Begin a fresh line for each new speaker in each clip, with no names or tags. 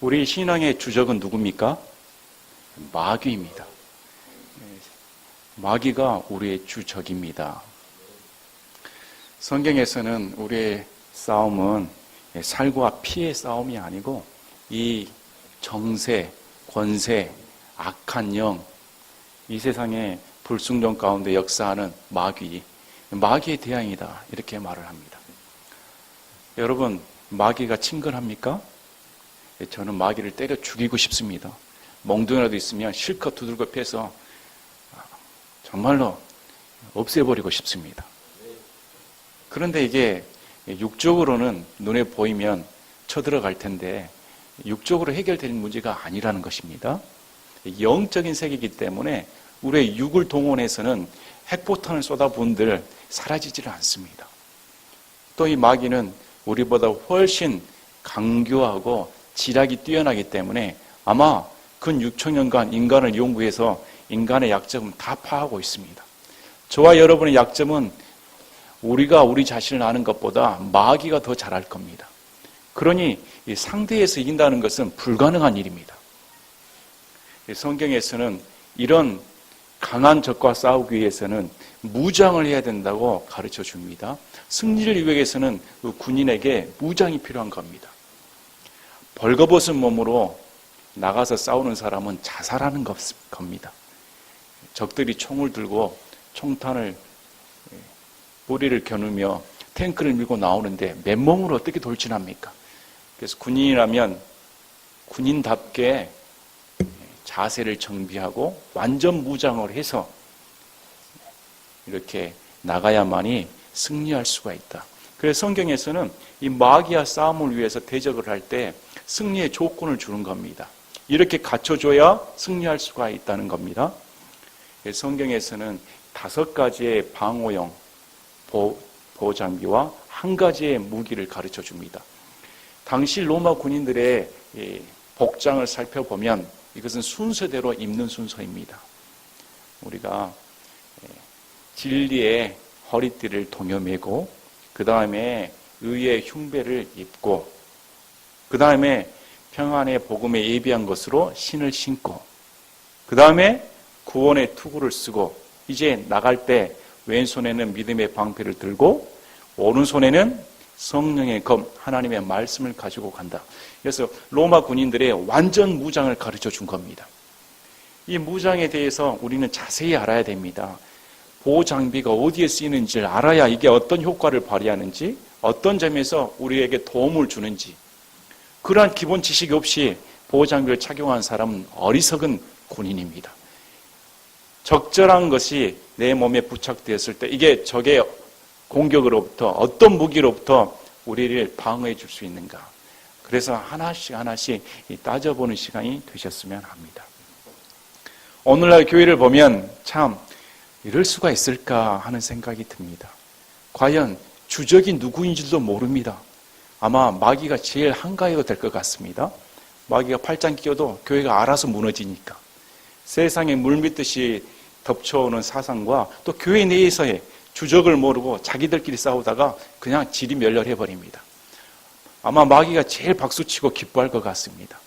우리 신앙의 주적은 누굽니까? 마귀입니다. 마귀가 우리의 주적입니다. 성경에서는 우리의 싸움은 살과 피의 싸움이 아니고 이 정세, 권세, 악한 영, 이 세상의 불순종 가운데 역사하는 마귀의 대항이다, 이렇게 말을 합니다. 여러분, 마귀가 친근합니까? 저는 마귀를 때려 죽이고 싶습니다. 멍둥이라도 있으면 실컷 두들겨 패서 정말로 없애버리고 싶습니다. 그런데 이게 육적으로는 눈에 보이면 쳐들어갈 텐데 육적으로 해결되는 문제가 아니라는 것입니다. 영적인 세계이기 때문에 우리의 육을 동원해서는 핵폭탄을 쏟아부은들 사라지지를 않습니다. 또 이 마귀는 우리보다 훨씬 강교하고 지략이 뛰어나기 때문에 아마 근 6천년간 인간을 연구해서 인간의 약점은 다 파악하고 있습니다. 저와 여러분의 약점은 우리가 우리 자신을 아는 것보다 마귀가 더 잘할 겁니다. 그러니 이 상대에서 이긴다는 것은 불가능한 일입니다. 성경에서는 이런 강한 적과 싸우기 위해서는 무장을 해야 된다고 가르쳐 줍니다. 승리를 위해서는 군인에게 무장이 필요한 겁니다. 벌거벗은 몸으로 나가서 싸우는 사람은 자살하는 겁니다. 적들이 총을 들고 총탄을 뿌리를 겨누며 탱크를 밀고 나오는데 맨몸으로 어떻게 돌진합니까? 그래서 군인이라면 군인답게 자세를 정비하고 완전 무장을 해서 이렇게 나가야만이 승리할 수가 있다. 그래서 성경에서는 이 마귀와 싸움을 위해서 대적을 할 때 승리의 조건을 주는 겁니다. 이렇게 갖춰줘야 승리할 수가 있다는 겁니다. 성경에서는 5가지의 방어용 보호장비와 1가지의 무기를 가르쳐 줍니다. 당시 로마 군인들의 복장을 살펴보면 이것은 순서대로 입는 순서입니다. 우리가 진리의 허리띠를 동여매고 그 다음에 의의 흉배를 입고 그 다음에 평안의 복음에 예비한 것으로 신을 신고 그 다음에 구원의 투구를 쓰고 이제 나갈 때 왼손에는 믿음의 방패를 들고 오른손에는 성령의 검, 하나님의 말씀을 가지고 간다. 그래서 로마 군인들의 완전 무장을 가르쳐 준 겁니다. 이 무장에 대해서 우리는 자세히 알아야 됩니다. 보호 장비가 어디에 쓰이는지를 알아야 이게 어떤 효과를 발휘하는지, 어떤 점에서 우리에게 도움을 주는지, 그러한 기본 지식이 없이 보호 장비를 착용한 사람은 어리석은 군인입니다. 적절한 것이 내 몸에 부착되었을 때 이게 적의 공격으로부터 어떤 무기로부터 우리를 방어해 줄 수 있는가. 그래서 하나씩 따져보는 시간이 되셨으면 합니다. 오늘날 교회를 보면 참 이럴 수가 있을까 하는 생각이 듭니다. 과연 주적이 누구인지도 모릅니다. 아마 마귀가 제일 한가해가 될 것 같습니다. 마귀가 팔짱 끼워도 교회가 알아서 무너지니까. 세상에 물밀듯이 덮쳐오는 사상과 또 교회 내에서의 주적을 모르고 자기들끼리 싸우다가 그냥 질이 멸렬해버립니다. 아마 마귀가 제일 박수치고 기뻐할 것 같습니다.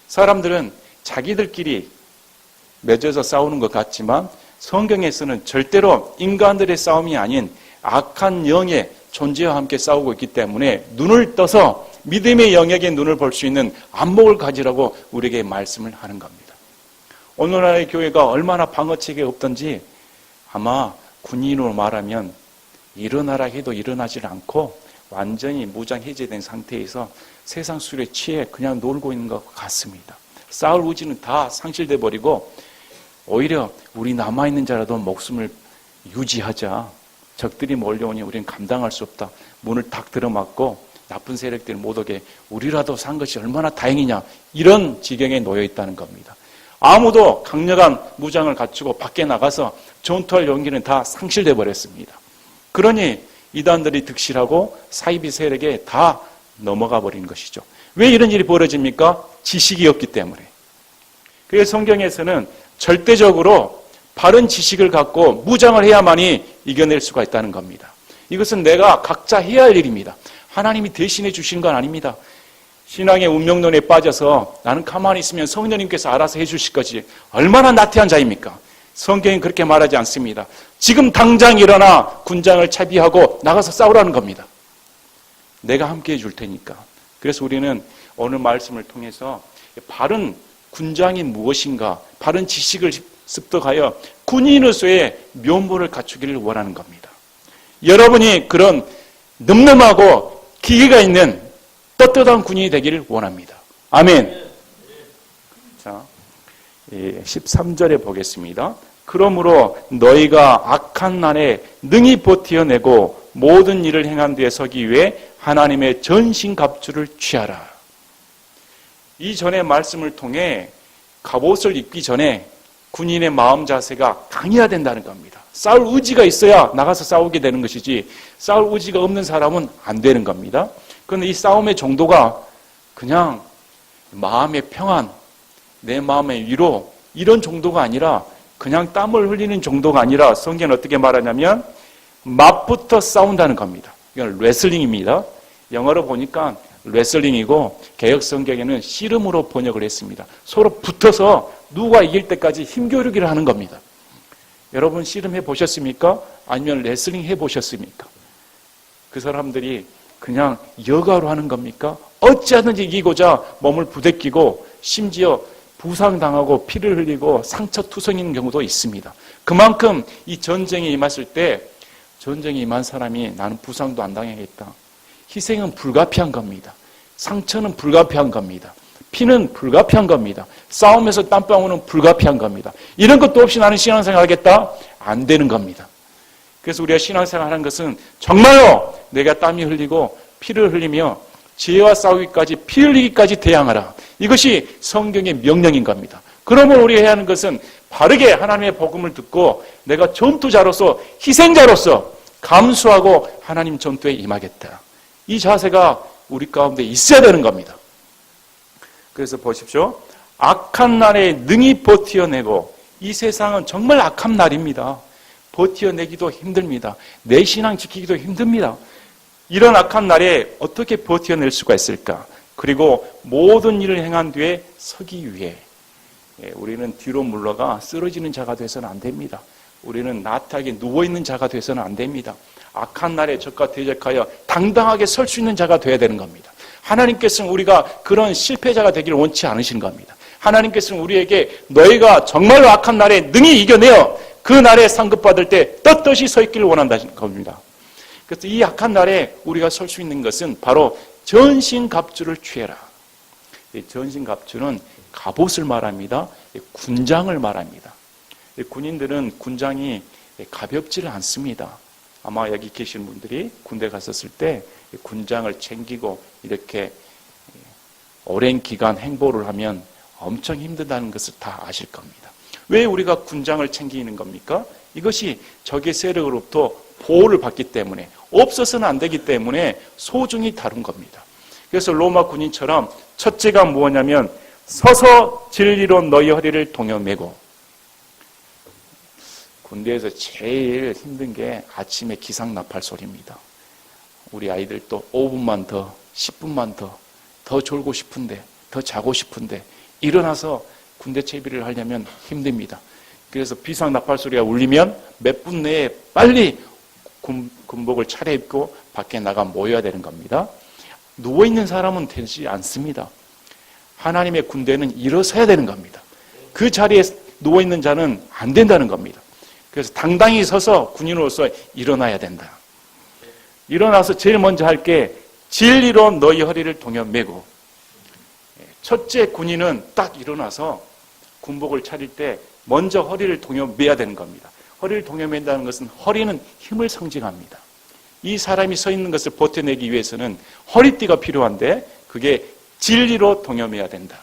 사람들은 자기들끼리 맺어서 싸우는 것 같지만 성경에서는 절대로 인간들의 싸움이 아닌 악한 영의 존재와 함께 싸우고 있기 때문에 눈을 떠서 믿음의 영역에 눈을 볼 수 있는 안목을 가지라고 우리에게 말씀을 하는 겁니다. 오늘날의 교회가 얼마나 방어책이 없던지 아마 군인으로 말하면 일어나라 해도 일어나질 않고 완전히 무장 해제된 상태에서 세상 술에 취해 그냥 놀고 있는 것 같습니다. 싸울 의지는 다 상실돼 버리고 오히려 우리 남아있는 자라도 목숨을 유지하자. 적들이 몰려오니 우리는 감당할 수 없다. 문을 탁 들어막고 나쁜 세력들 못 오게 우리라도 산 것이 얼마나 다행이냐. 이런 지경에 놓여 있다는 겁니다. 아무도 강력한 무장을 갖추고 밖에 나가서 전투할 용기는 다 상실돼 버렸습니다. 그러니 이단들이 득실하고 사이비 세력에 다 넘어가 버린 것이죠. 왜 이런 일이 벌어집니까? 지식이 없기 때문에. 그래서 성경에서는 절대적으로 바른 지식을 갖고 무장을 해야만이 이겨낼 수가 있다는 겁니다. 이것은 내가 각자 해야 할 일입니다. 하나님이 대신해 주신 건 아닙니다. 신앙의 운명론에 빠져서 나는 가만히 있으면 성령님께서 알아서 해주실 거지. 얼마나 나태한 자입니까? 성경은 그렇게 말하지 않습니다. 지금 당장 일어나 군장을 차비하고 나가서 싸우라는 겁니다. 내가 함께 해줄 테니까. 그래서 우리는 오늘 말씀을 통해서 바른 군장이 무엇인가, 바른 지식을 습득하여 군인으로서의 면모를 갖추기를 원하는 겁니다. 여러분이 그런 늠름하고 기회가 있는 떳떳한 군인이 되기를 원합니다. 아멘. 자, 13절에 보겠습니다. 그러므로 너희가 악한 날에 능히 버티어내고 모든 일을 행한 뒤에 서기 위해 하나님의 전신갑주를 취하라. 이전의 말씀을 통해 갑옷을 입기 전에 군인의 마음 자세가 강해야 된다는 겁니다. 싸울 의지가 있어야 나가서 싸우게 되는 것이지 싸울 의지가 없는 사람은 안 되는 겁니다. 그런데 이 싸움의 정도가 그냥 마음의 평안, 내 마음의 위로 이런 정도가 아니라 그냥 땀을 흘리는 정도가 아니라 성경은 어떻게 말하냐면 맞붙어 싸운다는 겁니다. 이건 레슬링입니다. 영어로 보니까 레슬링이고 개역 성경에는 씨름으로 번역을 했습니다. 서로 붙어서 누가 이길 때까지 힘겨루기를 하는 겁니다. 여러분 씨름 해보셨습니까? 아니면 레슬링 해보셨습니까? 그 사람들이 그냥 여가로 하는 겁니까? 어찌하든지 이기고자 몸을 부대끼고 심지어 부상당하고 피를 흘리고 상처투성이는 경우도 있습니다. 그만큼 이 전쟁에 임했을 때 전쟁에 임한 사람이 나는 부상도 안 당하겠다. 희생은 불가피한 겁니다. 상처는 불가피한 겁니다. 피는 불가피한 겁니다. 싸움에서 땀방울은 불가피한 겁니다. 이런 것도 없이 나는 신앙생활 하겠다? 안 되는 겁니다. 그래서 우리가 신앙생활 하는 것은 정말로 내가 땀이 흘리고 피를 흘리며 죄와 싸우기까지 피 흘리기까지 대항하라. 이것이 성경의 명령인 겁니다. 그러면 우리가 해야 하는 것은 바르게 하나님의 복음을 듣고 내가 전투자로서 희생자로서 감수하고 하나님 전투에 임하겠다. 이 자세가 우리 가운데 있어야 되는 겁니다. 그래서 보십시오. 악한 날에 능히 버티어내고 이 세상은 정말 악한 날입니다. 버티어내기도 힘듭니다. 내 신앙 지키기도 힘듭니다. 이런 악한 날에 어떻게 버텨낼 수가 있을까? 그리고 모든 일을 행한 뒤에 서기 위해 우리는 뒤로 물러가 쓰러지는 자가 되어서는 안 됩니다. 우리는 나태하게 누워있는 자가 되어서는 안 됩니다. 악한 날에 적과 대적하여 당당하게 설 수 있는 자가 되어야 되는 겁니다. 하나님께서는 우리가 그런 실패자가 되기를 원치 않으신 겁니다. 하나님께서는 우리에게 너희가 정말로 악한 날에 능히 이겨내어 그 날에 상급받을 때 떳떳이 서 있기를 원한다는 겁니다. 그래서 이 악한 날에 우리가 설 수 있는 것은 바로 전신갑주를 취해라. 전신갑주는 갑옷을 말합니다. 군장을 말합니다. 군인들은 군장이 가볍지를 않습니다. 아마 여기 계신 분들이 군대 갔었을 때 군장을 챙기고 이렇게 오랜 기간 행보를 하면 엄청 힘들다는 것을 다 아실 겁니다. 왜 우리가 군장을 챙기는 겁니까? 이것이 적의 세력으로부터 보호를 받기 때문에 없어서는 안 되기 때문에 소중히 다룬 겁니다. 그래서 로마 군인처럼 첫째가 무엇냐면 서서 진리로 너희 허리를 동여매고. 군대에서 제일 힘든 게 아침에 기상나팔 소리입니다. 우리 아이들 또 5분만 더, 10분만 더 졸고 싶은데, 더 자고 싶은데 일어나서 군대 채비를 하려면 힘듭니다. 그래서 비상나팔 소리가 울리면 몇 분 내에 빨리 군복을 차려입고 밖에 나가 모여야 되는 겁니다. 누워있는 사람은 되지 않습니다. 하나님의 군대는 일어서야 되는 겁니다. 그 자리에 누워있는 자는 안 된다는 겁니다. 그래서 당당히 서서 군인으로서 일어나야 된다. 일어나서 제일 먼저 할 게 진리로 너희 허리를 동여매고. 첫째 군인은 딱 일어나서 군복을 차릴 때 먼저 허리를 동여매야 되는 겁니다. 허리를 동여맨다는 것은 허리는 힘을 상징합니다. 이 사람이 서 있는 것을 버텨내기 위해서는 허리띠가 필요한데 그게 진리로 동여매야 된다.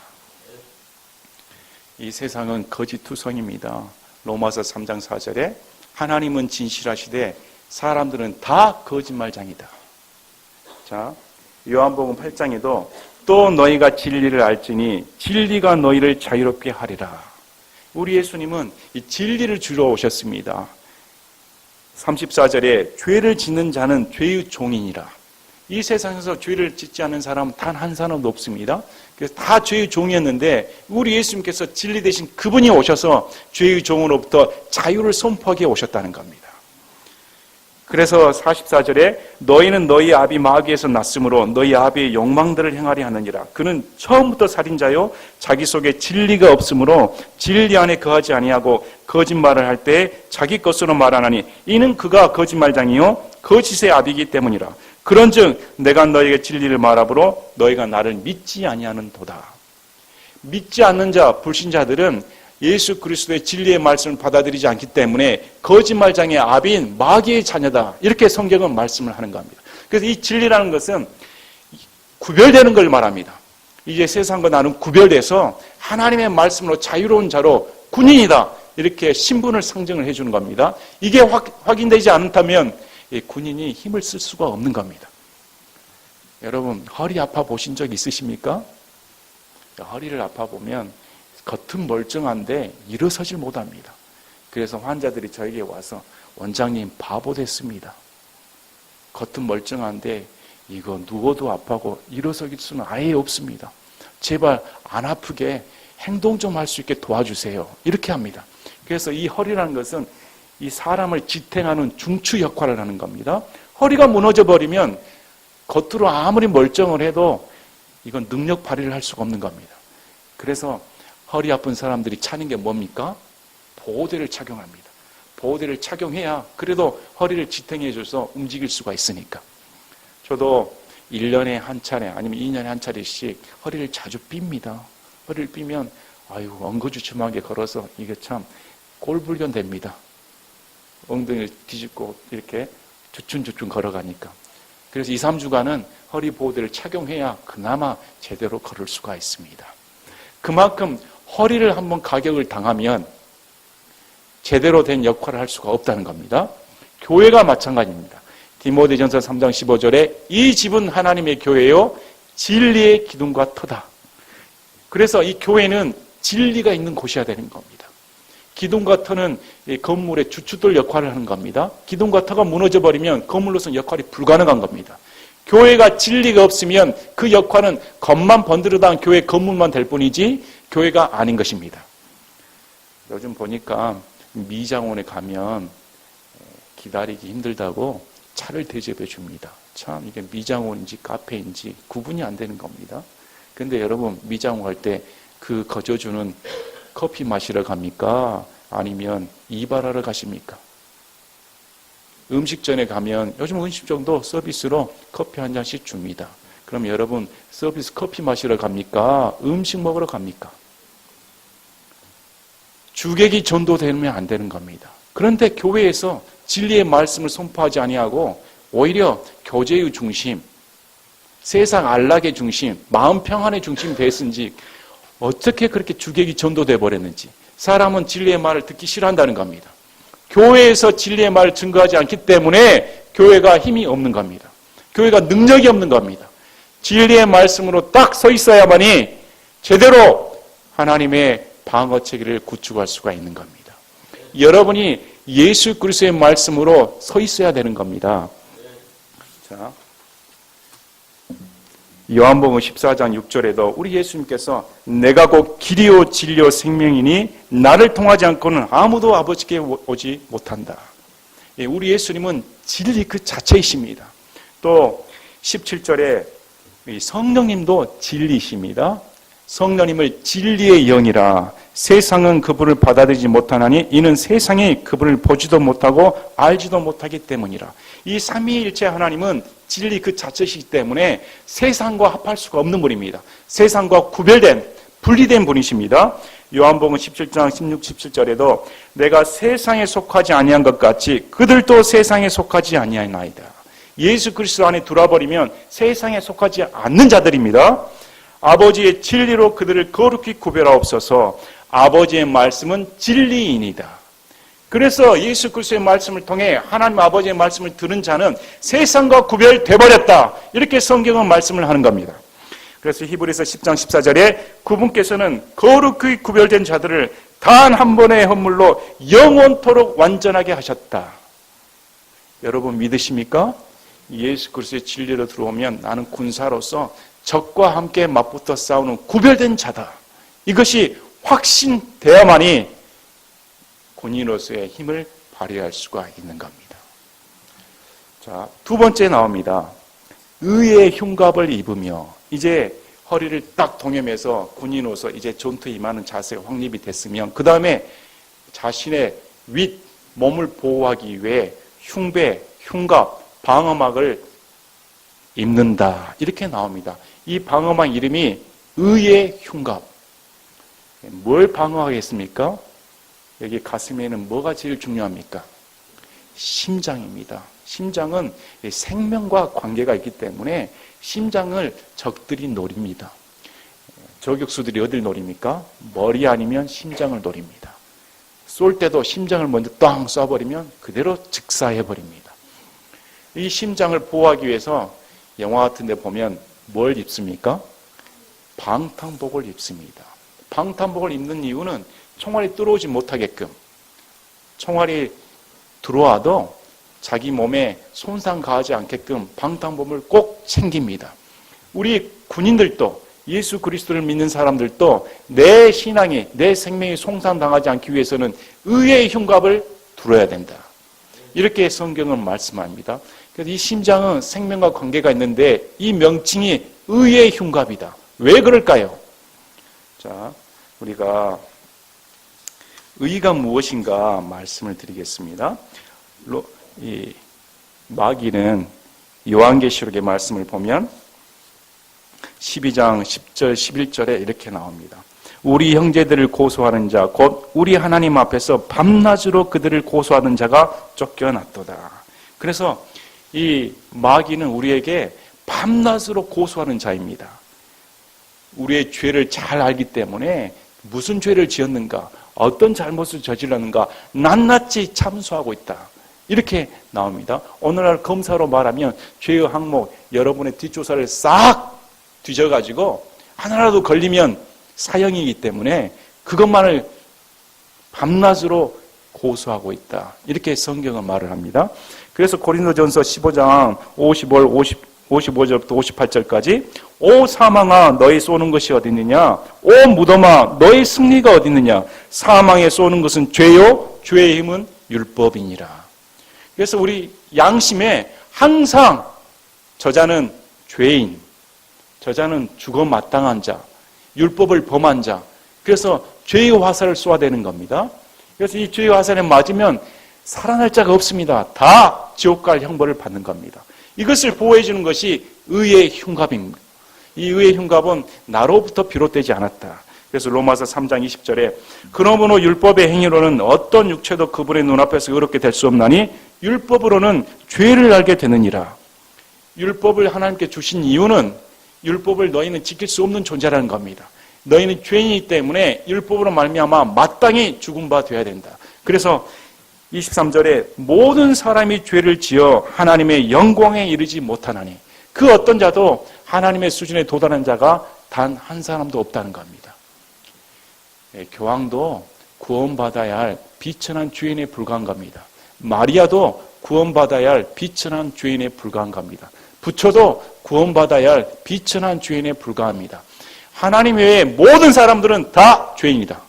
이 세상은 거짓투성입니다. 로마서 3장 4절에 하나님은 진실하시되 사람들은 다 거짓말장이다. 자, 요한복음 8장에도 또 너희가 진리를 알지니 진리가 너희를 자유롭게 하리라. 우리 예수님은 이 진리를 주러 오셨습니다. 34절에 죄를 짓는 자는 죄의 종이니라. 이 세상에서 죄를 짓지 않는 사람은 단 한 사람도 없습니다. 그래서 다 죄의 종이었는데 우리 예수님께서 진리 대신 그분이 오셔서 죄의 종으로부터 자유를 선포하게 오셨다는 겁니다. 그래서 44절에 너희는 너희 아비 마귀에서 났으므로 너희 아비의 욕망들을 행하려 하느니라. 그는 처음부터 살인자요 자기 속에 진리가 없으므로 진리 안에 거하지 아니하고 거짓말을 할 때 자기 것으로 말하나니 이는 그가 거짓말장이요 거짓의 아비이기 때문이라. 그런즉 내가 너희에게 진리를 말하므로 너희가 나를 믿지 아니하는 도다. 믿지 않는 자 불신자들은 예수 그리스도의 진리의 말씀을 받아들이지 않기 때문에 거짓말장의 아비인 마귀의 자녀다. 이렇게 성경은 말씀을 하는 겁니다. 그래서 이 진리라는 것은 구별되는 걸 말합니다. 이제 세상과 나는 구별돼서 하나님의 말씀으로 자유로운 자로 군인이다. 이렇게 신분을 상정을 해주는 겁니다. 이게 확인되지 않다면 군인이 힘을 쓸 수가 없는 겁니다. 여러분 허리 아파 보신 적 있으십니까? 허리를 아파 보면 겉은 멀쩡한데 일어서질 못합니다. 그래서 환자들이 저에게 와서 원장님 바보 됐습니다. 겉은 멀쩡한데 이거 누워도 아파고 일어서길 수는 아예 없습니다. 제발 안 아프게 행동 좀 할 수 있게 도와주세요. 이렇게 합니다. 그래서 이 허리라는 것은 이 사람을 지탱하는 중추 역할을 하는 겁니다. 허리가 무너져 버리면 겉으로 아무리 멀쩡을 해도 이건 능력 발휘를 할 수가 없는 겁니다. 그래서 허리 아픈 사람들이 차는 게 뭡니까? 보호대를 착용합니다. 보호대를 착용해야 그래도 허리를 지탱해 줘서 움직일 수가 있으니까. 저도 1년에 한 차례 아니면 2년에 한 차례씩 허리를 자주 삑니다. 허리를 삐면 엉거주춤하게 걸어서 이게 참 꼴불견 됩니다. 엉덩이를 뒤집고 이렇게 주춤주춤 걸어가니까. 그래서 2, 3주간은 허리 보호대를 착용해야 그나마 제대로 걸을 수가 있습니다. 그만큼 허리를 한번 가격을 당하면 제대로 된 역할을 할 수가 없다는 겁니다. 교회가 마찬가지입니다. 디모데전서 3장 15절에 이 집은 하나님의 교회요 진리의 기둥과 터다. 그래서 이 교회는 진리가 있는 곳이어야 되는 겁니다. 기둥과 터는 건물의 주춧돌 역할을 하는 겁니다. 기둥과 터가 무너져 버리면 건물로서는 역할이 불가능한 겁니다. 교회가 진리가 없으면 그 역할은 겉만 번드르다한 교회 건물만 될 뿐이지 교회가 아닌 것입니다. 요즘 보니까 미장원에 가면 기다리기 힘들다고 차를 대접해 줍니다. 참 이게 미장원인지 카페인지 구분이 안 되는 겁니다. 근데 여러분 미장원 갈 때 그 거저주는 커피 마시러 갑니까? 아니면 이발하러 가십니까? 음식점에 가면 요즘 음식점도 서비스로 커피 한 잔씩 줍니다. 그럼 여러분 서비스 커피 마시러 갑니까? 음식 먹으러 갑니까? 주객이 전도되면 안 되는 겁니다. 그런데 교회에서 진리의 말씀을 선포하지 아니하고 오히려 교제의 중심, 세상 안락의 중심, 마음 평안의 중심이 됐은지 어떻게 그렇게 주객이 전도돼 버렸는지 사람은 진리의 말을 듣기 싫어한다는 겁니다. 교회에서 진리의 말을 증거하지 않기 때문에 교회가 힘이 없는 겁니다. 교회가 능력이 없는 겁니다. 진리의 말씀으로 딱 서 있어야만이 제대로 하나님의 방어체계를 구축할 수가 있는 겁니다. 여러분이 예수 그리스도의 말씀으로 서 있어야 되는 겁니다. 자, 요한복음 14장 6절에도 우리 예수님께서 내가 곧 길이요 진리요 생명이니 나를 통하지 않고는 아무도 아버지께 오지 못한다. 우리 예수님은 진리 그 자체이십니다. 또 17절에 성령님도 진리이십니다. 성령님을 진리의 영이라 세상은 그분을 받아들이지 못하나니 이는 세상이 그분을 보지도 못하고 알지도 못하기 때문이라. 이 삼위일체 하나님은 진리 그 자체이기 때문에 세상과 합할 수가 없는 분입니다. 세상과 구별된 분리된 분이십니다. 요한복음 17장 16, 17절에도 내가 세상에 속하지 아니한 것 같이 그들도 세상에 속하지 아니하나이다. 예수 그리스도 안에 들어와버리면 세상에 속하지 않는 자들입니다. 아버지의 진리로 그들을 거룩히 구별하옵소서. 아버지의 말씀은 진리이니이다. 그래서 예수 그리스도의 말씀을 통해 하나님 아버지의 말씀을 들은 자는 세상과 구별돼 버렸다. 이렇게 성경은 말씀을 하는 겁니다. 그래서 히브리서 10장 14절에 그분께서는 거룩히 구별된 자들을 단 한 번의 헌물로 영원토록 완전하게 하셨다. 여러분 믿으십니까? 예수 그리스도의 진리로 들어오면 나는 군사로서 적과 함께 맞붙어 싸우는 구별된 자다. 이것이 확신돼야만이 군인으로서의 힘을 발휘할 수가 있는 겁니다. 자, 두 번째 나옵니다. 의의 흉갑을 입으며, 이제 허리를 딱 동여매서 군인으로서 이제 전투에 임하는 자세가 확립이 됐으면 그 다음에 자신의 윗 몸을 보호하기 위해 흉배, 흉갑, 방어막을 입는다. 이렇게 나옵니다. 이 방어막 이름이 의의 흉갑. 뭘 방어하겠습니까? 여기 가슴에는 뭐가 제일 중요합니까? 심장입니다. 심장은 생명과 관계가 있기 때문에 심장을 적들이 노립니다. 저격수들이 어딜 노립니까? 머리 아니면 심장을 노립니다. 쏠 때도 심장을 먼저 땅 쏴버리면 그대로 즉사해버립니다. 이 심장을 보호하기 위해서 영화 같은 데 보면 뭘 입습니까? 방탄복을 입습니다. 방탄복을 입는 이유는 총알이 들어오지 못하게끔, 총알이 들어와도 자기 몸에 손상 가하지 않게끔 방탄복을 꼭 챙깁니다. 우리 군인들도, 예수 그리스도를 믿는 사람들도 내 신앙이, 내 생명이 손상당하지 않기 위해서는 의의 흉갑을 들어야 된다. 이렇게 성경은 말씀합니다. 그래서 이 심장은 생명과 관계가 있는데 이 명칭이 의의 흉갑이다. 왜 그럴까요? 자, 우리가 의가 무엇인가 말씀을 드리겠습니다. 이 마귀는 요한계시록의 말씀을 보면 12장 10절 11절에 이렇게 나옵니다. 우리 형제들을 고소하는 자 곧 우리 하나님 앞에서 밤낮으로 그들을 고소하는 자가 쫓겨났도다. 그래서 이 마귀는 우리에게 밤낮으로 고소하는 자입니다. 우리의 죄를 잘 알기 때문에 무슨 죄를 지었는가, 어떤 잘못을 저질렀는가 낱낱이 참수하고 있다. 이렇게 나옵니다. 오늘날 검사로 말하면 죄의 항목, 여러분의 뒷조사를 싹 뒤져가지고 하나라도 걸리면 사형이기 때문에 그것만을 밤낮으로 고소하고 있다. 이렇게 성경은 말을 합니다. 그래서 고린도전서 15장 55절부터 58절까지 오 사망아 너희 쏘는 것이 어디 있느냐, 오 무덤아 너희 승리가 어디 있느냐, 사망에 쏘는 것은 죄요 죄의 힘은 율법이니라. 그래서 우리 양심에 항상 저자는 죄인, 저자는 죽어 마땅한 자, 율법을 범한 자, 그래서 죄의 화살을 쏘아대는 겁니다. 그래서 이 죄의 화살에 맞으면 살아날 자가 없습니다. 다 지옥 갈 형벌을 받는 겁니다. 이것을 보호해 주는 것이 의의 흉갑입니다. 이 의의 흉갑은 나로부터 비롯되지 않았다. 그래서 로마서 3장 20절에 그러므로 율법의 행위로는 어떤 육체도 그분의 눈앞에서 의롭게 될 수 없나니 율법으로는 죄를 알게 되느니라. 율법을 하나님께 주신 이유는 율법을 너희는 지킬 수 없는 존재라는 겁니다. 너희는 죄인이기 때문에 율법으로 말미암아 마땅히 죽은 바 되어야 된다. 그래서 23절에 모든 사람이 죄를 지어 하나님의 영광에 이르지 못하나니 그 어떤 자도 하나님의 수준에 도달한 자가 단 한 사람도 없다는 겁니다. 교황도 구원받아야 할 비천한 죄인에 불과한 겁니다. 마리아도 구원받아야 할 비천한 죄인에 불과한 겁니다. 부처도 구원받아야 할 비천한 죄인에 불과합니다. 하나님 외에 모든 사람들은 다 죄인이다.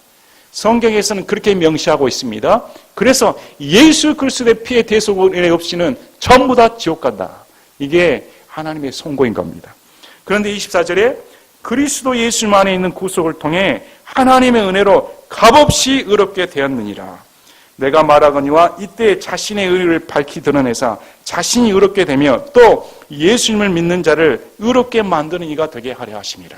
성경에서는 그렇게 명시하고 있습니다. 그래서 예수 그리스도의 피의 대속 은혜 없이는 전부 다 지옥 간다. 이게 하나님의 선고인 겁니다. 그런데 24절에 그리스도 예수 안에 있는 구속을 통해 하나님의 은혜로 값없이 의롭게 되었느니라. 내가 말하거니와 이때 자신의 의를 밝히 드러내사 자신이 의롭게 되며 또 예수님을 믿는 자를 의롭게 만드는 이가 되게 하려 하심이라.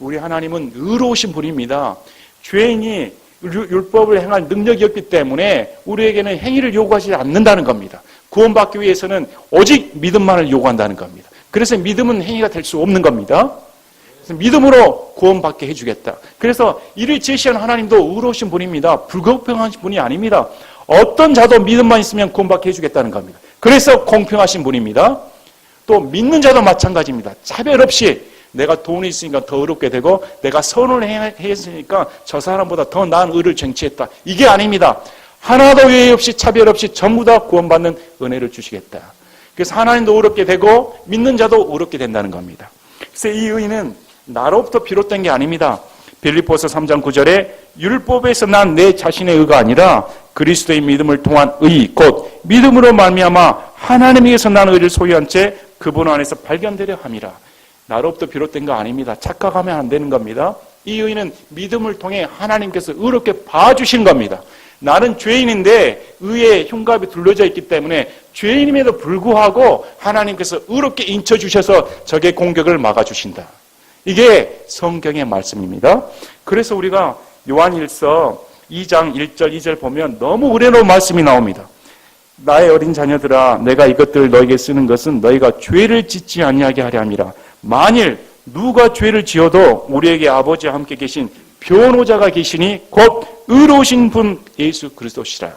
우리 하나님은 의로우신 분입니다. 죄인이 율법을 행할 능력이 없기 때문에 우리에게는 행위를 요구하지 않는다는 겁니다. 구원받기 위해서는 오직 믿음만을 요구한다는 겁니다. 그래서 믿음은 행위가 될 수 없는 겁니다. 그래서 믿음으로 구원받게 해주겠다. 그래서 이를 제시한 하나님도 의로우신 분입니다. 불공평하신 분이 아닙니다. 어떤 자도 믿음만 있으면 구원받게 해주겠다는 겁니다. 그래서 공평하신 분입니다. 또 믿는 자도 마찬가지입니다. 차별 없이 내가 돈이 있으니까 더 의롭게 되고 내가 선을 했으니까 저 사람보다 더 나은 의를 쟁취했다. 이게 아닙니다. 하나도 예외 없이 차별 없이 전부 다 구원받는 은혜를 주시겠다. 그래서 하나님도 의롭게 되고 믿는 자도 의롭게 된다는 겁니다. 그래서 이 의는 나로부터 비롯된 게 아닙니다. 빌립보서 3장 9절에 율법에서 난 내 자신의 의가 아니라 그리스도의 믿음을 통한 의 곧 믿음으로 말미암아 하나님에게서 난 의를 소유한 채 그분 안에서 발견되려 함이라. 나로부터 비롯된 거 아닙니다. 착각하면 안 되는 겁니다. 이 의는 믿음을 통해 하나님께서 의롭게 봐주신 겁니다. 나는 죄인인데 의의 흉갑이 둘러져 있기 때문에 죄인임에도 불구하고 하나님께서 의롭게 인쳐주셔서 적의 공격을 막아주신다. 이게 성경의 말씀입니다. 그래서 우리가 요한일서 2장 1절 2절 보면 너무 은혜로운 말씀이 나옵니다. 나의 어린 자녀들아 내가 이것들을 너에게 쓰는 것은 너희가 죄를 짓지 아니하게 하려 함이라. 만일 누가 죄를 지어도 우리에게 아버지와 함께 계신 변호자가 계시니 곧 의로우신 분 예수 그리스도시라.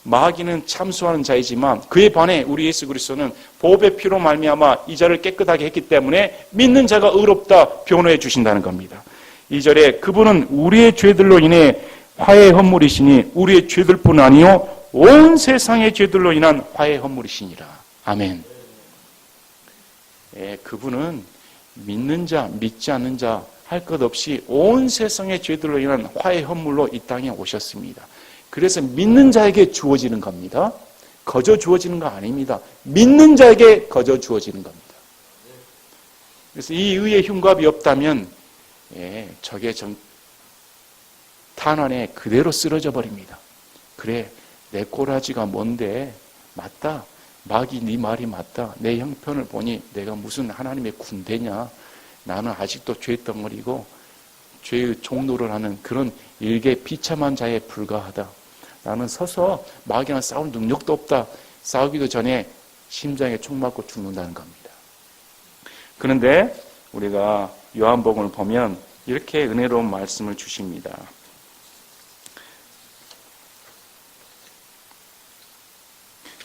마귀는 참수하는 자이지만 그에 반해 우리 예수 그리스도는 보배의 피로 말미암아 이 자를 깨끗하게 했기 때문에 믿는 자가 의롭다 변호해 주신다는 겁니다. 2절에 그분은 우리의 죄들로 인해 화해의 헌물이시니 우리의 죄들뿐 아니요 온 세상의 죄들로 인한 화해의 헌물이시니라. 아멘. 그분은 믿는 자, 믿지 않는 자 할 것 없이 온 세상의 죄들로 인한 화해의 헌물로 이 땅에 오셨습니다. 그래서 믿는 자에게 주어지는 겁니다. 거저 주어지는 거 아닙니다. 믿는 자에게 거저 주어지는 겁니다. 그래서 이 의의 흉갑이 없다면 적의 탄환에 그대로 쓰러져 버립니다. 그래, 내 꼬라지가 뭔데? 맞다. 마귀 네 말이 맞다. 내 형편을 보니 내가 무슨 하나님의 군대냐. 나는 아직도 죄덩어리고 죄의 종노를 하는 그런 일개 비참한 자에 불과하다. 나는 서서 마귀랑 싸울 능력도 없다. 싸우기도 전에 심장에 총 맞고 죽는다는 겁니다. 그런데 우리가 요한복음을 보면 이렇게 은혜로운 말씀을 주십니다.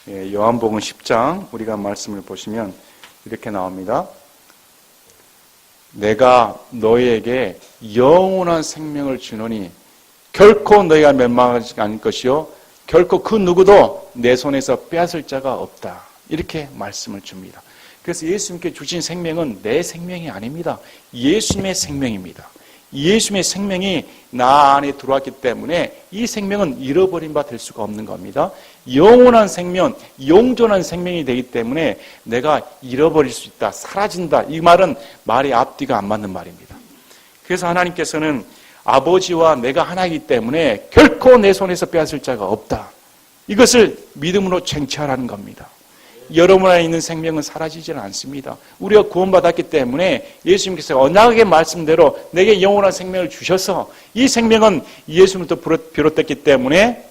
요한복음 10장 우리가 말씀을 보시면 이렇게 나옵니다. 내가 너희에게 영원한 생명을 주노니 결코 너희가 멸망하지 않을 것이요 결코 그 누구도 내 손에서 빼앗을 자가 없다. 이렇게 말씀을 줍니다. 그래서 예수님께 주신 생명은 내 생명이 아닙니다. 예수님의 생명입니다. 예수님의 생명이 나 안에 들어왔기 때문에 이 생명은 잃어버린 바 될 수가 없는 겁니다. 영원한 생명, 영존한 생명이 되기 때문에 내가 잃어버릴 수 있다, 사라진다. 이 말은 말이 앞뒤가 안 맞는 말입니다. 그래서 하나님께서는 아버지와 내가 하나이기 때문에 결코 내 손에서 빼앗을 자가 없다. 이것을 믿음으로 쟁취하라는 겁니다. 여러분 안에 있는 생명은 사라지지는 않습니다. 우리가 구원받았기 때문에 예수님께서 언약의 말씀대로 내게 영원한 생명을 주셔서 이 생명은 예수님부터 비롯됐기 때문에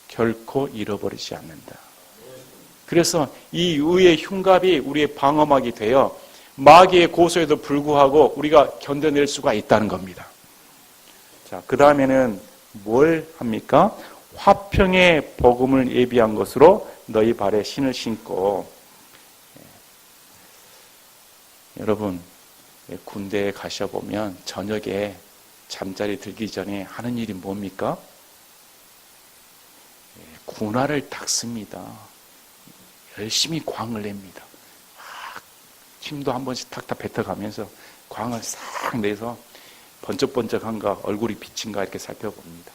결코 잃어버리지 않는다. 그래서 이 의의 흉갑이 우리의 방어막이 되어 마귀의 고소에도 불구하고 우리가 견뎌낼 수가 있다는 겁니다. 자, 그 다음에는 뭘 합니까? 화평의 복음을 예비한 것으로 너희 발에 신을 신고. 여러분, 군대에 가셔보면 저녁에 잠자리 들기 전에 하는 일이 뭡니까? 군화를 닦습니다. 열심히 광을 냅니다. 침도 한 번씩 탁탁 뱉어가면서 광을 싹 내서 번쩍번쩍한가 얼굴이 비친가 이렇게 살펴봅니다.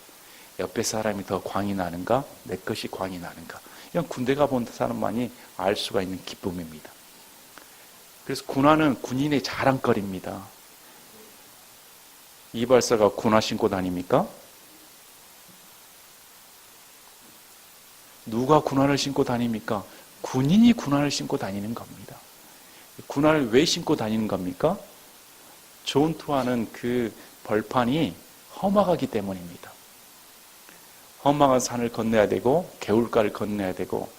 옆에 사람이 더 광이 나는가? 내 것이 광이 나는가? 이건 군대 가본 사람만이 알 수가 있는 기쁨입니다. 그래서 군화는 군인의 자랑거리입니다. 이발사가 군화 신고 다닙니까? 누가 군화를 신고 다닙니까? 군인이 군화를 신고 다니는 겁니다. 군화를 왜 신고 다니는 겁니까? 전투하는 그 벌판이 험악하기 때문입니다. 험악한 산을 건너야 되고 개울가를 건너야 되고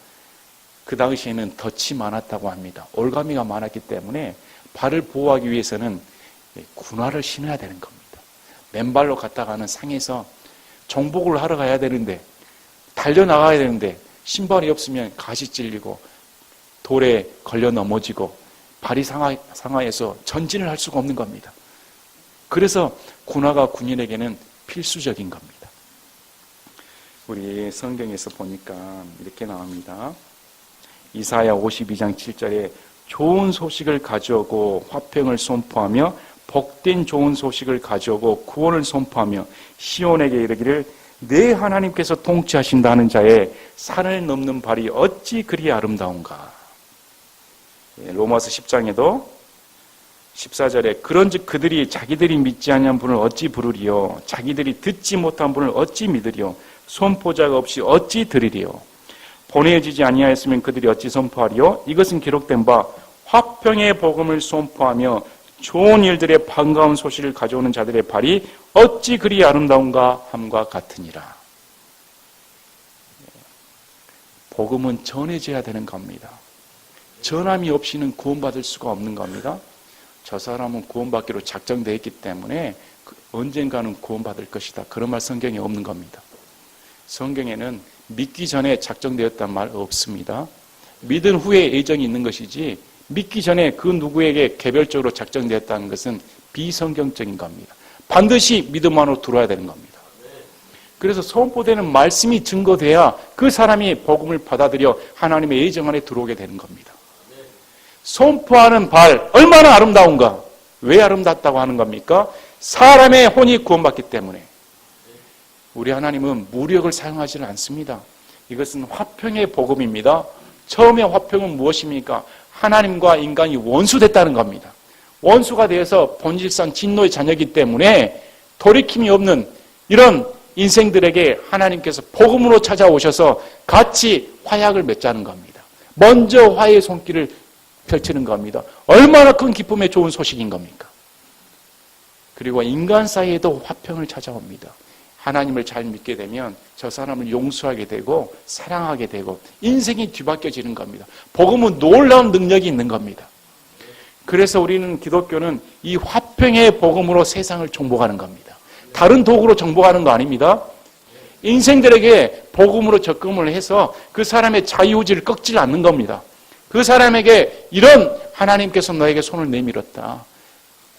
그 당시에는 덫이 많았다고 합니다. 올가미가 많았기 때문에 발을 보호하기 위해서는 군화를 신어야 되는 겁니다. 맨발로 갔다가는 상에서 정복을 하러 가야 되는데 달려나가야 되는데 신발이 없으면 가시 찔리고 돌에 걸려 넘어지고 발이 상하여서 전진을 할 수가 없는 겁니다. 그래서 군화가 군인에게는 필수적인 겁니다. 우리 성경에서 보니까 이렇게 나옵니다. 이사야 52장 7절에 좋은 소식을 가져오고 화평을 선포하며 복된 좋은 소식을 가져오고 구원을 선포하며 시온에게 이르기를 내 하나님께서 통치하신다는 자의 산을 넘는 발이 어찌 그리 아름다운가. 로마서 10장에도 14절에 그런즉 그들이 자기들이 믿지 아니한 분을 어찌 부르리요 자기들이 듣지 못한 분을 어찌 믿으리요 선포자가 없이 어찌 들으리요 보내지지 아니하였으면 그들이 어찌 선포하리요 이것은 기록된 바 화평의 복음을 선포하며 좋은 일들의 반가운 소식을 가져오는 자들의 발이 어찌 그리 아름다운가 함과 같으니라. 복음은 전해져야 되는 겁니다. 전함이 없이는 구원받을 수가 없는 겁니다. 저 사람은 구원받기로 작정되어 있기 때문에 언젠가는 구원받을 것이다. 그런 말 성경에 없는 겁니다. 성경에는 믿기 전에 작정되었단 말 없습니다. 믿은 후에 예정이 있는 것이지 믿기 전에 그 누구에게 개별적으로 작정되었다는 것은 비성경적인 겁니다. 반드시 믿음 안으로 들어와야 되는 겁니다. 그래서 선포되는 말씀이 증거돼야 그 사람이 복음을 받아들여 하나님의 예정 안에 들어오게 되는 겁니다. 선포하는 발 얼마나 아름다운가. 왜 아름답다고 하는 겁니까? 사람의 혼이 구원받기 때문에. 우리 하나님은 무력을 사용하지는 않습니다. 이것은 화평의 복음입니다. 처음에 화평은 무엇입니까? 하나님과 인간이 원수됐다는 겁니다. 원수가 되어서 본질상 진노의 자녀이기 때문에 돌이킴이 없는 이런 인생들에게 하나님께서 복음으로 찾아오셔서 같이 화약을 맺자는 겁니다. 먼저 화해의 손길을 펼치는 겁니다. 얼마나 큰 기쁨의 좋은 소식인 겁니까? 그리고 인간 사이에도 화평을 찾아옵니다. 하나님을 잘 믿게 되면 저 사람을 용서하게 되고 사랑하게 되고 인생이 뒤바뀌어지는 겁니다. 복음은 놀라운 능력이 있는 겁니다. 그래서 우리는 기독교는 이 화평의 복음으로 세상을 정복하는 겁니다. 다른 도구로 정복하는 거 아닙니다. 인생들에게 복음으로 접근을 해서 그 사람의 자유의지를 꺾지 않는 겁니다. 그 사람에게 이런 하나님께서 너에게 손을 내밀었다.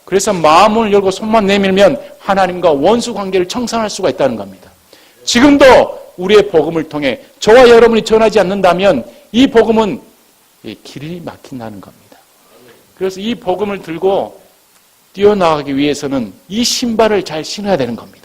그래서 마음을 열고 손만 내밀면 하나님과 원수 관계를 청산할 수가 있다는 겁니다. 지금도 우리의 복음을 통해 저와 여러분이 전하지 않는다면 이 복음은 길이 막힌다는 겁니다. 그래서 이 복음을 들고 뛰어나가기 위해서는 이 신발을 잘 신어야 되는 겁니다.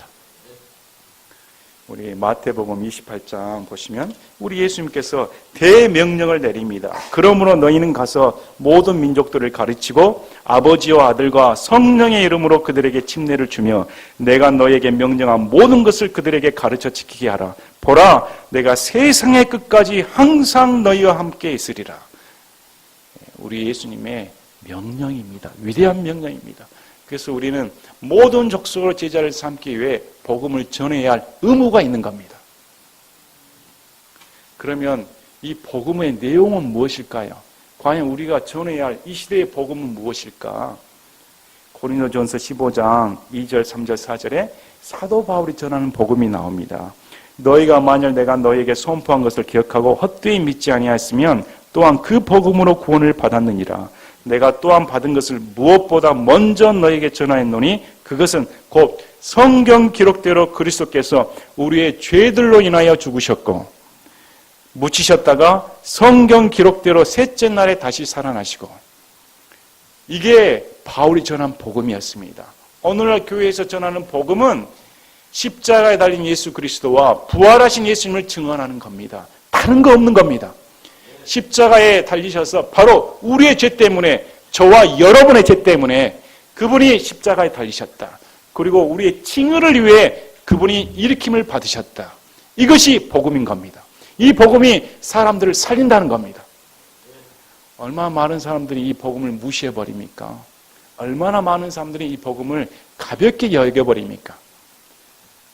우리 마태복음 28장 보시면 우리 예수님께서 대명령을 내립니다. 그러므로 너희는 가서 모든 민족들을 가르치고 아버지와 아들과 성령의 이름으로 그들에게 침례를 주며 내가 너희에게 명령한 모든 것을 그들에게 가르쳐 지키게 하라. 보라, 내가 세상의 끝까지 항상 너희와 함께 있으리라. 우리 예수님의 명령입니다. 위대한 명령입니다. 그래서 우리는 모든 족속으로 제자를 삼기 위해 복음을 전해야 할 의무가 있는 겁니다. 그러면 이 복음의 내용은 무엇일까요? 과연 우리가 전해야 할 이 시대의 복음은 무엇일까? 고린도전서 15장 2절, 3절, 4절에 사도 바울이 전하는 복음이 나옵니다. 너희가 만일 내가 너희에게 선포한 것을 기억하고 헛되이 믿지 아니하였으면 또한 그 복음으로 구원을 받았느니라. 내가 또한 받은 것을 무엇보다 먼저 너희에게 전하였노니 그것은 곧 성경 기록대로 그리스도께서 우리의 죄들로 인하여 죽으셨고 묻히셨다가 성경 기록대로 셋째 날에 다시 살아나시고, 이게 바울이 전한 복음이었습니다. 오늘날 교회에서 전하는 복음은 십자가에 달린 예수 그리스도와 부활하신 예수님을 증언하는 겁니다. 다른 거 없는 겁니다. 십자가에 달리셔서 바로 우리의 죄 때문에, 저와 여러분의 죄 때문에 그분이 십자가에 달리셨다. 그리고 우리의 칭의를 위해 그분이 일으킴을 받으셨다. 이것이 복음인 겁니다. 이 복음이 사람들을 살린다는 겁니다. 얼마나 많은 사람들이 이 복음을 무시해버립니까? 얼마나 많은 사람들이 이 복음을 가볍게 여겨버립니까?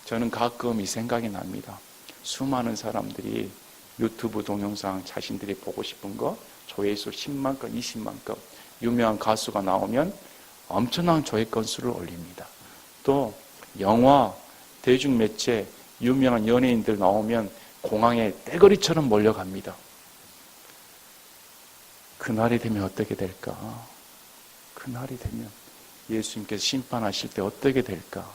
저는 가끔 이 생각이 납니다. 수많은 사람들이 유튜브 동영상 자신들이 보고 싶은 거 조회수 10만 건, 20만 건, 유명한 가수가 나오면 엄청난 조회 건수를 올립니다. 또 영화, 대중매체, 유명한 연예인들 나오면 공항에 떼거리처럼 몰려갑니다. 그날이 되면 어떻게 될까? 그날이 되면 예수님께서 심판하실 때 어떻게 될까?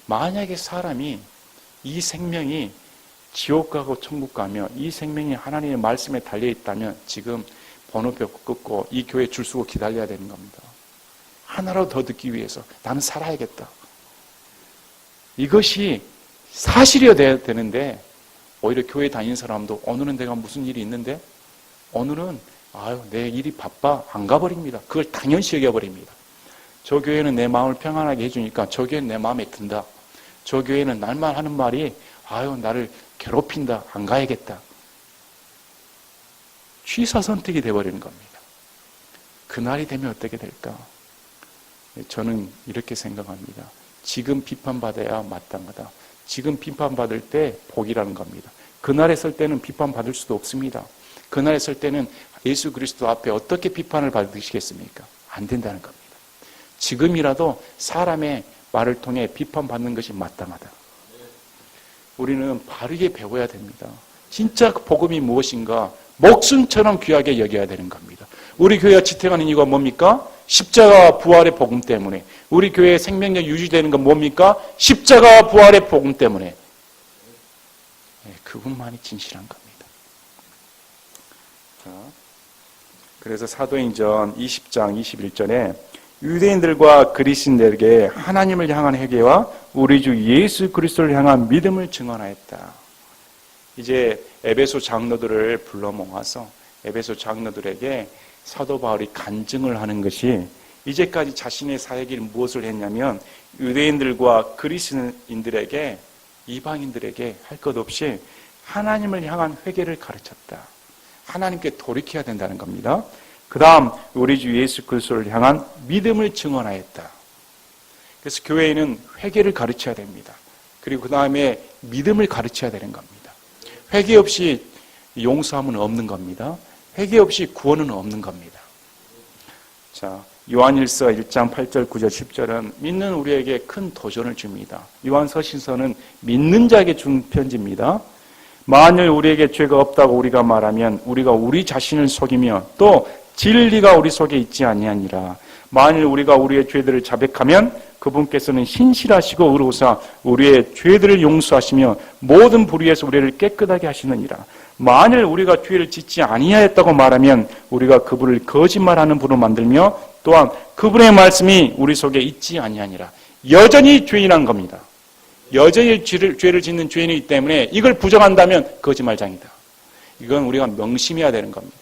만약에 사람이 이 생명이 지옥 가고 천국 가며 이 생명이 하나님의 말씀에 달려있다면 지금 번호표 끊고 이 교회에 줄 서고 기다려야 되는 겁니다. 하나라도 더 듣기 위해서 나는 살아야겠다. 이것이 사실이어야 되는데 오히려 교회 다니는 사람도 오늘은 내가 무슨 일이 있는데 오늘은 내 일이 바빠 안 가버립니다. 그걸 당연시 여겨버립니다. 저 교회는 내 마음을 평안하게 해주니까 저 교회는 내 마음에 든다. 저 교회는 날만 하는 말이 나를 괴롭힌다. 안 가야겠다. 취사 선택이 돼버리는 겁니다. 그날이 되면 어떻게 될까? 저는 이렇게 생각합니다. 지금 비판받아야 마땅하다. 지금 비판받을 때 복이라는 겁니다. 그날에 설 때는 비판받을 수도 없습니다. 그날에 설 때는 예수 그리스도 앞에 어떻게 비판을 받으시겠습니까? 안 된다는 겁니다. 지금이라도 사람의 말을 통해 비판받는 것이 마땅하다. 우리는 바르게 배워야 됩니다. 진짜 복음이 무엇인가 목숨처럼 귀하게 여겨야 되는 겁니다. 우리 교회가 지탱하는 이유가 뭡니까? 십자가 부활의 복음 때문에. 우리 교회의 생명력 유지되는 건 뭡니까? 십자가 부활의 복음 때문에. 그것만이 진실한 겁니다. 그래서 사도행전 20장 21절에 유대인들과 그리스인들에게 하나님을 향한 회개와 우리 주 예수 그리스도를 향한 믿음을 증언하였다. 이제 에베소 장로들을 불러 모아서 에베소 장로들에게 사도 바울이 간증을 하는 것이 이제까지 자신의 사역이 무엇을 했냐면 유대인들과 그리스인들에게 이방인들에게 할 것 없이 하나님을 향한 회개를 가르쳤다. 하나님께 돌이켜야 된다는 겁니다. 그 다음 우리 주 예수 그리스도를 향한 믿음을 증언하였다. 그래서 교회에는 회개를 가르쳐야 됩니다. 그리고 그 다음에 믿음을 가르쳐야 되는 겁니다. 회개 없이 용서함은 없는 겁니다. 회개 없이 구원은 없는 겁니다. 자, 요한일서 1장 8절 9절 10절은 믿는 우리에게 큰 도전을 줍니다. 요한서신서는 믿는 자에게 준 편지입니다. 만일 우리에게 죄가 없다고 우리가 말하면 우리가 우리 자신을 속이며 또 진리가 우리 속에 있지 아니하니라. 만일 우리가 우리의 죄들을 자백하면 그분께서는 신실하시고 의로우사 우리의 죄들을 용서하시며 모든 불의에서 우리를 깨끗하게 하시느니라. 만일 우리가 죄를 짓지 아니하였다고 말하면 우리가 그분을 거짓말하는 분으로 만들며 또한 그분의 말씀이 우리 속에 있지 아니하니라. 여전히 죄인한 겁니다. 여전히 죄를 짓는 죄인이기 때문에 이걸 부정한다면 거짓말장이다. 이건 우리가 명심해야 되는 겁니다.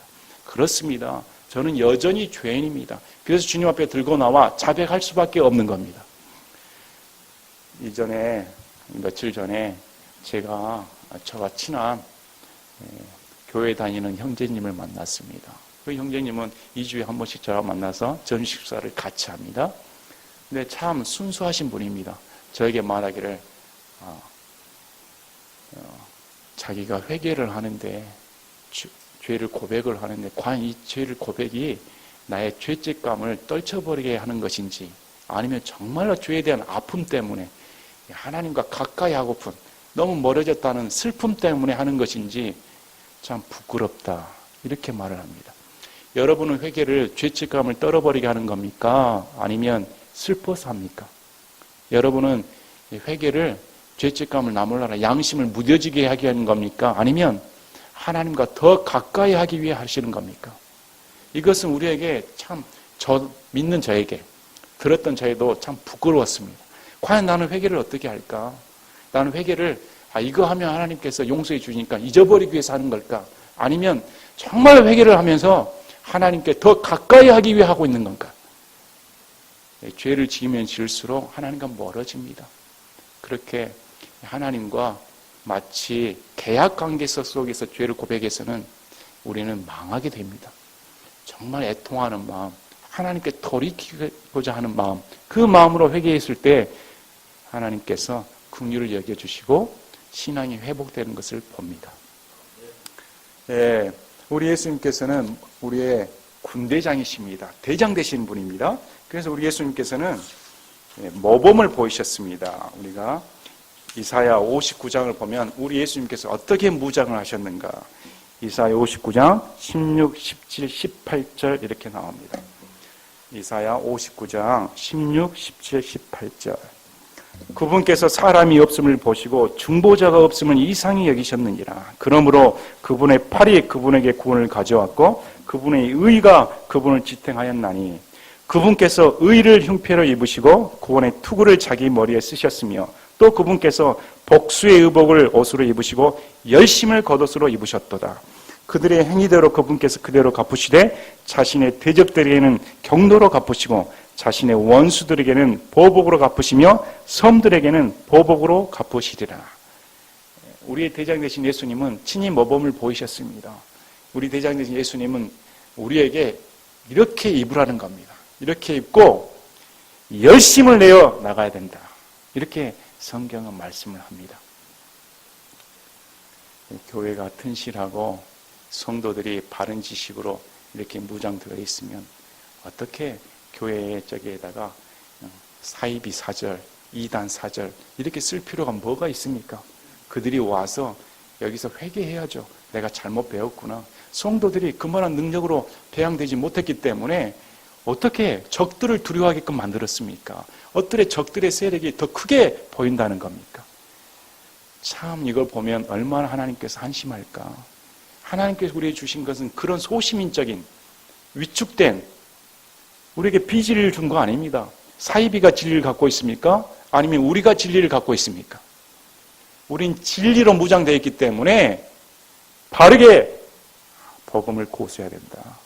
그렇습니다. 저는 여전히 죄인입니다. 그래서 주님 앞에 들고 나와 자백할 수밖에 없는 겁니다. 며칠 전에 저와 친한 교회 다니는 형제님을 만났습니다. 그 형제님은 2주에 한 번씩 저와 만나서 점심 식사를 같이 합니다. 근데 참 순수하신 분입니다. 저에게 말하기를 자기가 회개를 하는데 죄를 고백을 하는데 과연 이 죄를 고백이 나의 죄책감을 떨쳐버리게 하는 것인지 아니면 정말로 죄에 대한 아픔 때문에 하나님과 가까이 하고픈 너무 멀어졌다는 슬픔 때문에 하는 것인지 참 부끄럽다 이렇게 말을 합니다. 여러분은 회개를 죄책감을 떨어버리게 하는 겁니까? 아니면 슬퍼서 합니까? 여러분은 회개를 죄책감을 나몰라라 양심을 무뎌지게 하게 하는 겁니까? 아니면 하나님과 더 가까이 하기 위해 하시는 겁니까? 이것은 우리에게 참 믿는 저에게 들었던 저에도 참 부끄러웠습니다. 과연 나는 회개를 어떻게 할까? 나는 회개를 이거 하면 하나님께서 용서해 주니까 잊어버리기 위해서 하는 걸까? 아니면 정말 회개를 하면서 하나님께 더 가까이 하기 위해 하고 있는 건가? 죄를 지으면 지을수록 하나님과 멀어집니다. 그렇게 하나님과 마치 계약 관계 속에서 죄를 고백해서는 우리는 망하게 됩니다. 정말 애통하는 마음, 하나님께 돌이키고자 하는 마음, 그 마음으로 회개했을 때 하나님께서 긍휼을 여겨주시고 신앙이 회복되는 것을 봅니다. 우리 예수님께서는 우리의 군대장이십니다. 대장 되신 분입니다. 그래서 우리 예수님께서는 모범을 보이셨습니다. 우리가 이사야 59장을 보면 우리 예수님께서 어떻게 무장을 하셨는가. 이사야 59장 16, 17, 18절 이렇게 나옵니다. 이사야 59장 16, 17, 18절 그분께서 사람이 없음을 보시고 중보자가 없음을 이상히 여기셨느니라. 그러므로 그분의 팔이 그분에게 구원을 가져왔고 그분의 의가 그분을 지탱하였나니 그분께서 의를 흉패로 입으시고 구원의 투구를 자기 머리에 쓰셨으며 또 그분께서 복수의 의복을 옷으로 입으시고 열심을 겉옷으로 입으셨도다. 그들의 행위대로 그분께서 그대로 갚으시되 자신의 대적들에게는 경로로 갚으시고 자신의 원수들에게는 보복으로 갚으시며 섬들에게는 보복으로 갚으시리라. 우리의 대장 되신 예수님은 친히 모범을 보이셨습니다. 우리 대장 되신 예수님은 우리에게 이렇게 입으라는 겁니다. 이렇게 입고 열심을 내어 나가야 된다. 이렇게 성경은 말씀을 합니다. 교회가 튼실하고 성도들이 바른 지식으로 이렇게 무장되어 있으면 어떻게 교회의 저기에다가 사이비 사절, 이단 사절 이렇게 쓸 필요가 뭐가 있습니까? 그들이 와서 여기서 회개해야죠. 내가 잘못 배웠구나. 성도들이 그만한 능력으로 배양되지 못했기 때문에 어떻게 적들을 두려워하게끔 만들었습니까? 어떻게 적들의 세력이 더 크게 보인다는 겁니까? 참 이걸 보면 얼마나 하나님께서 한심할까? 하나님께서 우리에게 주신 것은 그런 소시민적인 위축된 우리에게 비진리를 준 거 아닙니다. 사이비가 진리를 갖고 있습니까? 아니면 우리가 진리를 갖고 있습니까? 우린 진리로 무장되어 있기 때문에 바르게 복음을 고수해야 된다.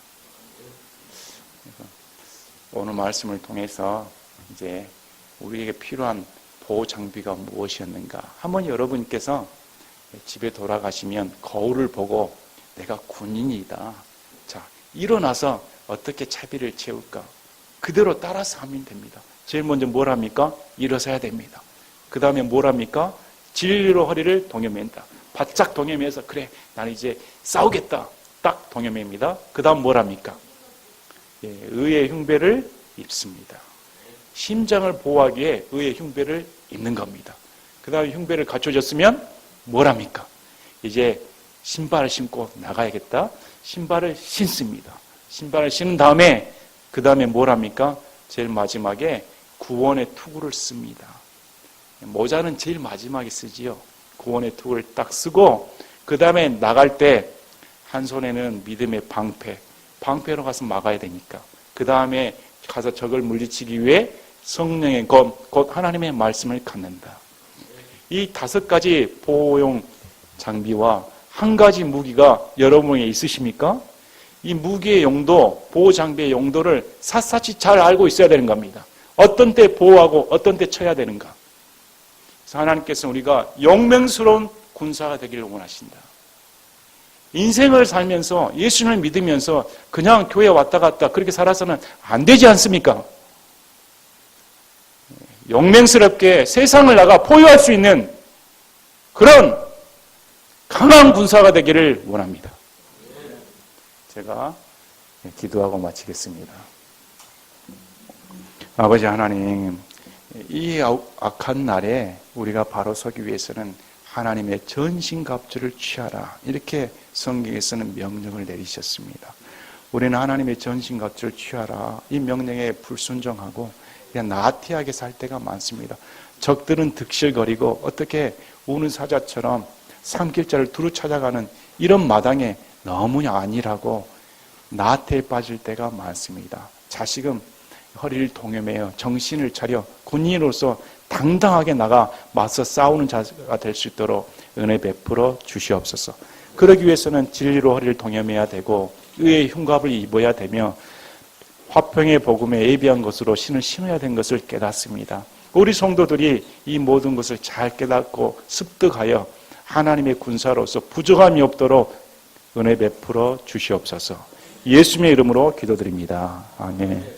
오늘 말씀을 통해서 이제 우리에게 필요한 보호 장비가 무엇이었는가? 한번 여러분께서 집에 돌아가시면 거울을 보고 내가 군인이다. 자, 일어나서 어떻게 차비를 채울까? 그대로 따라서 하면 됩니다. 제일 먼저 뭘 합니까? 일어서야 됩니다. 그 다음에 뭘 합니까? 진리로 허리를 동여맨다. 바짝 동여매서 그래 나는 이제 싸우겠다. 딱 동여맵니다. 그 다음 뭘 합니까? 의의 흉배를 입습니다. 심장을 보호하기에 의의 흉배를 입는 겁니다. 그 다음에 흉배를 갖춰졌으면 뭘 합니까? 이제 신발을 신고 나가야겠다. 신발을 신습니다. 신발을 신은 다음에 그 다음에 뭘 합니까? 제일 마지막에 구원의 투구를 씁니다. 모자는 제일 마지막에 쓰지요. 구원의 투구를 딱 쓰고 그 다음에 나갈 때 한 손에는 믿음의 방패로 가서 막아야 되니까 그 다음에 가서 적을 물리치기 위해 성령의 곧 하나님의 말씀을 갖는다. 이 5가지 보호용 장비와 한 가지 무기가 여러분에게 있으십니까? 이 무기의 용도, 보호 장비의 용도를 샅샅이 잘 알고 있어야 되는 겁니다. 어떤 때 보호하고 어떤 때 쳐야 되는가. 그래서 하나님께서는 우리가 용맹스러운 군사가 되기를 원하신다. 인생을 살면서 예수님을 믿으면서 그냥 교회 왔다 갔다 그렇게 살아서는 안 되지 않습니까? 용맹스럽게 세상을 나가 포효할 수 있는 그런 강한 군사가 되기를 원합니다. 제가 기도하고 마치겠습니다. 아버지 하나님, 이 악한 날에 우리가 바로 서기 위해서는 하나님의 전신갑주를 취하라. 이렇게 성경에서는 명령을 내리셨습니다. 우리는 하나님의 전신갑주를 취하라. 이 명령에 불순종하고 그냥 나태하게 살 때가 많습니다. 적들은 득실거리고 어떻게 우는 사자처럼 삼킬자를 두루 찾아가는 이런 마당에 너무 안일하고 나태에 빠질 때가 많습니다. 자식은 허리를 동여매어 정신을 차려 군인으로서 당당하게 나가 맞서 싸우는 자가 될 수 있도록 은혜 베풀어 주시옵소서. 그러기 위해서는 진리로 허리를 동여매야 되고 의의 흉갑을 입어야 되며 화평의 복음에 예비한 것으로 신을 신어야 된 것을 깨닫습니다. 우리 성도들이 이 모든 것을 잘 깨닫고 습득하여 하나님의 군사로서 부족함이 없도록 은혜 베풀어 주시옵소서. 예수님의 이름으로 기도드립니다. 아멘.